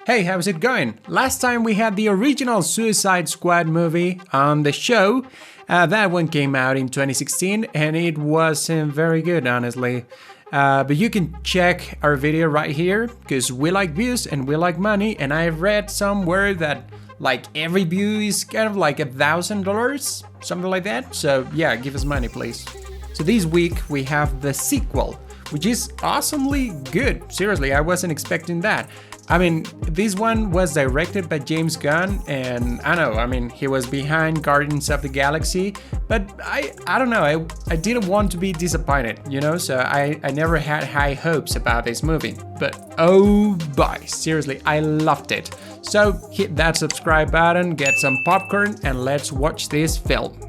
Hey, how's it going? Last time we had the original Suicide Squad movie on the show. That one came out in 2016 and it wasn't very good, honestly. But you can check our video right here because we like views and we like money, and I read somewhere that like every view is kind of like $1,000, something like that. So yeah, give us money, please. So this week we have the sequel, which is awesomely good. Seriously, I wasn't expecting that. I mean, this one was directed by James Gunn, and I know, I mean, he was behind Guardians of the Galaxy, but I don't know, I didn't want to be disappointed, you know, so I never had high hopes about this movie. But oh boy, seriously, I loved it. So hit that subscribe button, get some popcorn, and let's watch this film.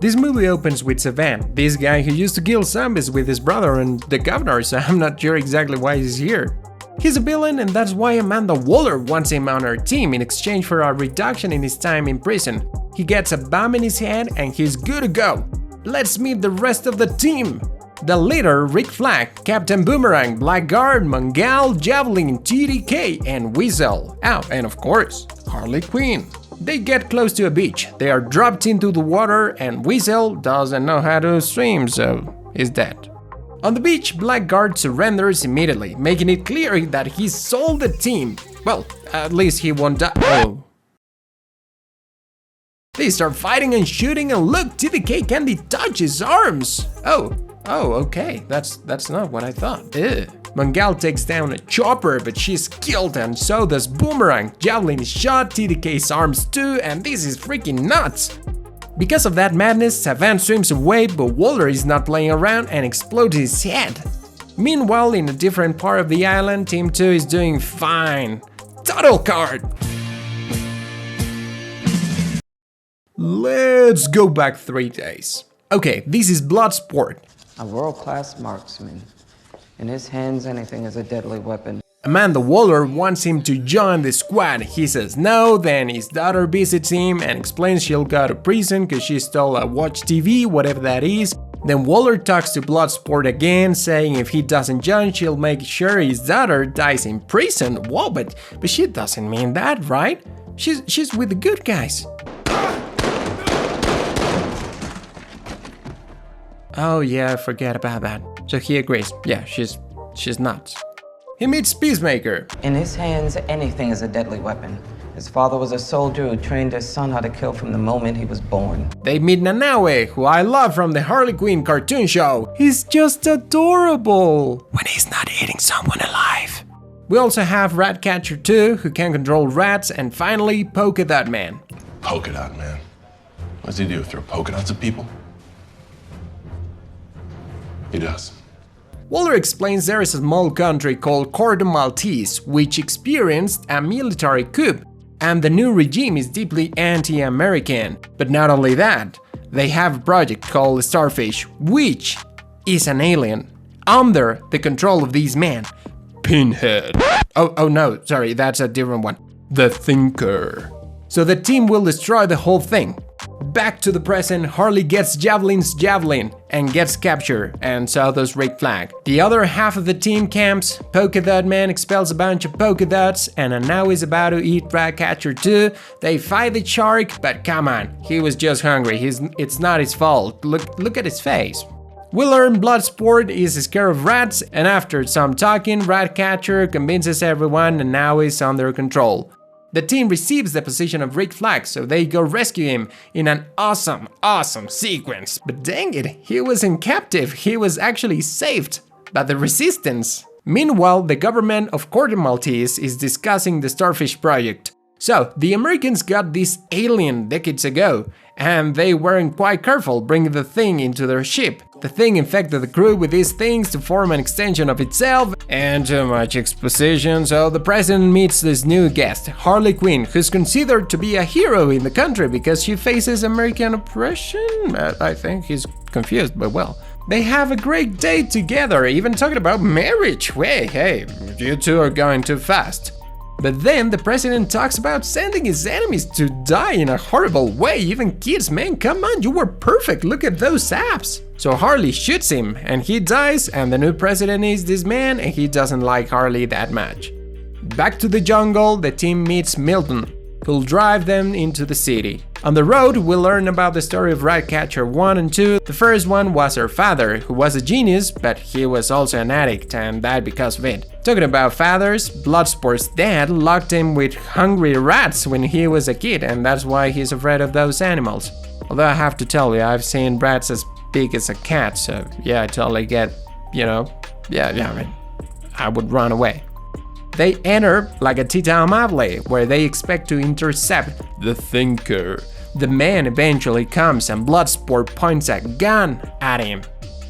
This movie opens with Savan, this guy who used to kill zombies with his brother and the governor, so I'm not sure exactly why he's here. He's a villain, and that's why Amanda Waller wants him on her team in exchange for a reduction in his time in prison. He gets a bomb in his head and he's good to go. Let's meet the rest of the team. The leader, Rick Flag, Captain Boomerang, Blackguard, Mangal, Javelin, TDK, and Weasel. Oh, and of course, Harley Quinn. They get close to a beach, they are dropped into the water, and Weasel doesn't know how to swim, so he's dead. On the beach, Blackguard surrenders immediately, making it clear that he sold the team. Well, at least he won't die. Oh. They start fighting and shooting, and look, TDK can't detach his arms. Oh, okay, that's not what I thought. Ew. Mangal takes down a chopper, but she's killed, and so does Boomerang. Javelin is shot, TDK's arms too, and this is freaking nuts. Because of that madness, Savan swims away, but Waller is not playing around and explodes his head. Meanwhile, in a different part of the island, Team 2 is doing fine. Title card! Let's go back 3 days. Okay, this is Bloodsport. A world-class marksman. In his hands, anything is a deadly weapon. Amanda Waller wants him to join the squad. He says no, then his daughter visits him and explains she'll go to prison because she stole a watch TV, whatever that is. Then Waller talks to Bloodsport again, saying if he doesn't join, she'll make sure his daughter dies in prison. Whoa, but she doesn't mean that, right? She's with the good guys. Oh yeah, I forget about that. So he agrees. Yeah, she's nuts. He meets Peacemaker. In his hands, anything is a deadly weapon. His father was a soldier who trained his son how to kill from the moment he was born. They meet Nanaue, who I love from the Harley Quinn cartoon show. He's just adorable when he's not eating someone alive. We also have Ratcatcher 2, who can control rats, and finally Polka Dot Man. Polka Dot Man? What does he do, throw polka dots at people? He does. Waller explains there is a small country called Cordo Maltese, which experienced a military coup, and the new regime is deeply anti-American. But not only that, they have a project called Starfish, which is an alien under the control of these men. Pinhead. Oh no, sorry, that's a different one. The Thinker. So the team will destroy the whole thing. Back to the present, Harley gets Javelin's javelin and gets captured, and so does Rick Flag. The other half of the team camps, Polka Dot Man expels a bunch of polka dots, and now is about to eat Ratcatcher 2. They fight the shark, but come on, he was just hungry, it's not his fault, look at his face. We learn Bloodsport is scared of rats, and after some talking, Ratcatcher convinces everyone and now is under control. The team receives the position of Rick Flag, so they go rescue him in an awesome sequence. But dang it, he wasn't captive, he was actually saved by the resistance. Meanwhile, the government of Cordo Maltese is discussing the Starfish project. So, the Americans got this alien decades ago, and they weren't quite careful bringing the thing into their ship. The thing infected the crew with these things to form an extension of itself, and too much exposition, so the president meets this new guest, Harley Quinn, who's considered to be a hero in the country because she faces American oppression? I think he's confused, but well. They have a great day together, even talking about marriage. Hey, you two are going too fast. But then the president talks about sending his enemies to die in a horrible way, even kids, man, come on, you were perfect, look at those abs. So Harley shoots him and he dies, and the new president is this man and he doesn't like Harley that much. Back to the jungle, the team meets Milton, who'll drive them into the city. On the road, we'll learn about the story of Ratcatcher 1 and 2. The first one was her father, who was a genius, but he was also an addict and died because of it. Talking about fathers, Bloodsport's dad locked him with hungry rats when he was a kid, and that's why he's afraid of those animals. Although I have to tell you, I've seen rats as big as a cat, so yeah, I totally get, I would run away. They enter like a Tita Amable, where they expect to intercept the Thinker. The man eventually comes and Bloodsport points a gun at him.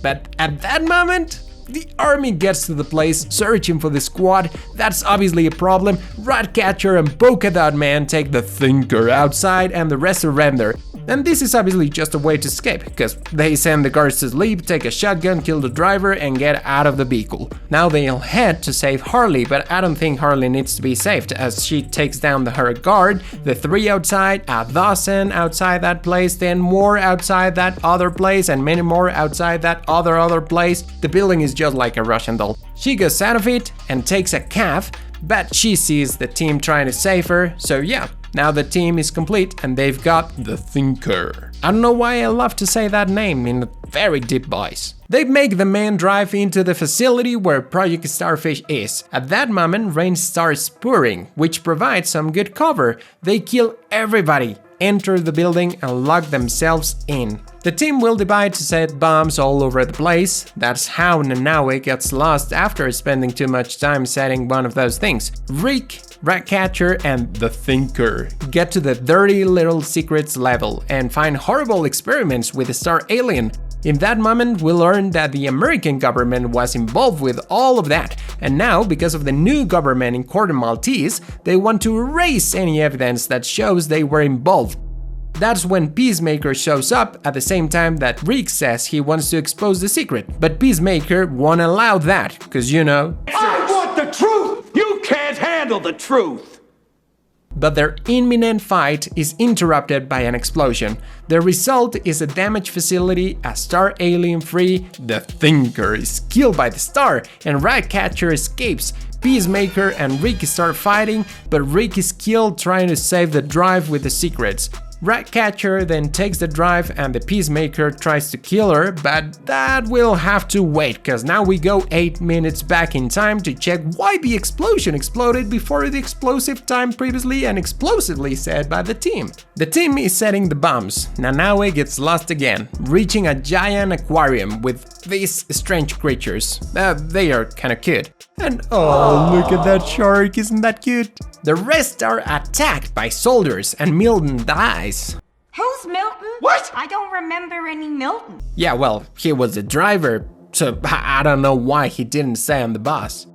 But at that moment, the army gets to the place searching for the squad. That's obviously a problem. Ratcatcher and Polka Dot Man take the Thinker outside and the rest surrender. And this is obviously just a way to escape, because they send the guards to sleep, take a shotgun, kill the driver, and get out of the vehicle. Now they'll head to save Harley, but I don't think Harley needs to be saved, as she takes down her guard, the 3 outside, a dozen outside that place, then more outside that other place, and many more outside that other place. The building is just like a Russian doll. She goes out of it and takes a cab, but she sees the team trying to save her, so yeah. Now the team is complete and they've got the Thinker. I don't know why I love to say that name in a very deep voice. They make the man drive into the facility where Project Starfish is. At that moment, rain starts pouring, which provides some good cover. They kill everybody, enter the building and lock themselves in. The team will divide to set bombs all over the place. That's how Nanaue gets lost after spending too much time setting one of those things. Rick, Ratcatcher, and the Thinker get to the dirty little secrets level and find horrible experiments with the star alien. In that moment, we learn that the American government was involved with all of that, and now, because of the new government in Corte Maltese, they want to erase any evidence that shows they were involved. That's when Peacemaker shows up at the same time that Rick says he wants to expose the secret, but Peacemaker won't allow that, because I want the truth! You can't handle the truth! But their imminent fight is interrupted by an explosion. The result is a damaged facility, a star alien free, the Thinker is killed by the star, and Ratcatcher escapes. Peacemaker and Rick start fighting, but Rick is killed trying to save the drive with the secrets. Ratcatcher then takes the drive and the Peacemaker tries to kill her, but that will have to wait, cause now we go 8 minutes back in time to check why the explosion exploded before the explosive time previously and explosively said by the team. The team is setting the bombs. Nanaue gets lost again, reaching a giant aquarium with these strange creatures. They are kinda cute. And oh, look at that shark, isn't that cute? The rest are attacked by soldiers and Milton dies. Who's Milton? What? I don't remember any Milton. Yeah, well, he was the driver, so I don't know why he didn't say on the bus.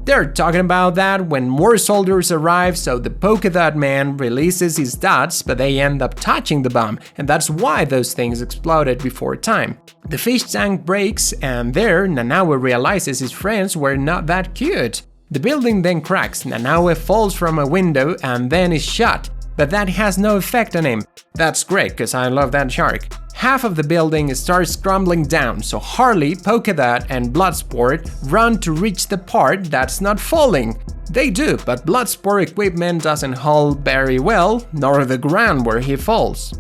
They're talking about that when more soldiers arrive, so the Polka Dot Man releases his dots, but they end up touching the bomb, and that's why those things exploded before time. The fish tank breaks, and there Nanaue realizes his friends were not that cute. The building then cracks, Nanaue falls from a window and then is shot, but that has no effect on him. That's great, cause I love that shark. Half of the building starts crumbling down, so Harley, Polka Dot, and Bloodsport run to reach the part that's not falling. They do, but Bloodsport equipment doesn't hold very well, nor the ground where he falls.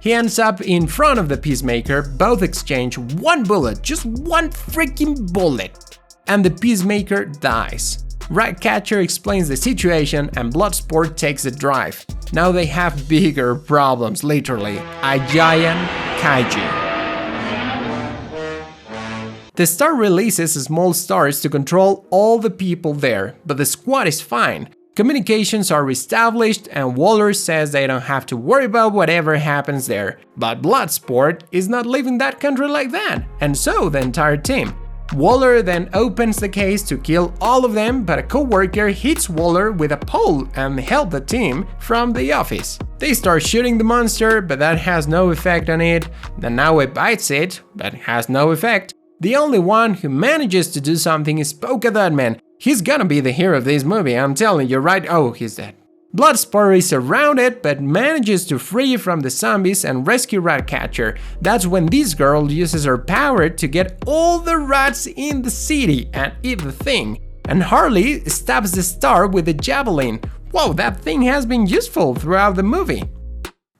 He ends up in front of the Peacemaker, both exchange one bullet, just one freaking bullet, and the Peacemaker dies. Ratcatcher explains the situation and Bloodsport takes the drive. Now they have bigger problems, literally, a giant kaiju. The star releases small stars to control all the people there, but the squad is fine. Communications are reestablished and Waller says they don't have to worry about whatever happens there. But Bloodsport is not leaving that country like that, and so the entire team. Waller then opens the case to kill all of them, but a co-worker hits Waller with a pole and helps the team from the office. They start shooting the monster, but that has no effect on it. Nanaue bites it, but has no effect. The only one who manages to do something is Polka Dot Man. He's gonna be the hero of this movie, I'm telling you, right? Oh, he's dead. Bloodsport is surrounded but manages to free from the zombies and rescue Ratcatcher. That's when this girl uses her power to get all the rats in the city and eat the thing. And Harley stabs the star with a javelin. Whoa, that thing has been useful throughout the movie.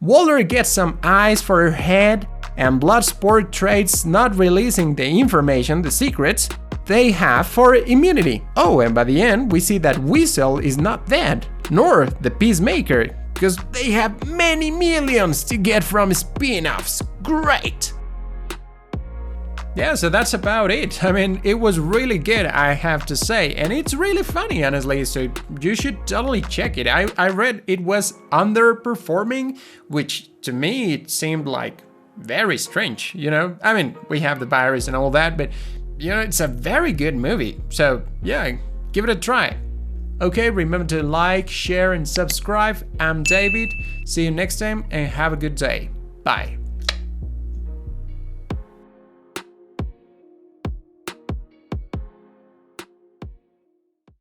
Waller gets some ice for her head, and Bloodsport trades not releasing the information, the secrets, they have for immunity. Oh, and by the end, we see that Weasel is not dead, nor the Peacemaker, because they have many millions to get from spin-offs. Great! Yeah, so that's about it. I mean, it was really good, I have to say, and it's really funny, honestly, so you should totally check it. I read it was underperforming, which to me it seemed like very strange, you know? I mean, we have the virus and all that, but you know, it's a very good movie. So yeah, give it a try. Okay, remember to like, share, and subscribe. I'm David. See you next time and have a good day. Bye.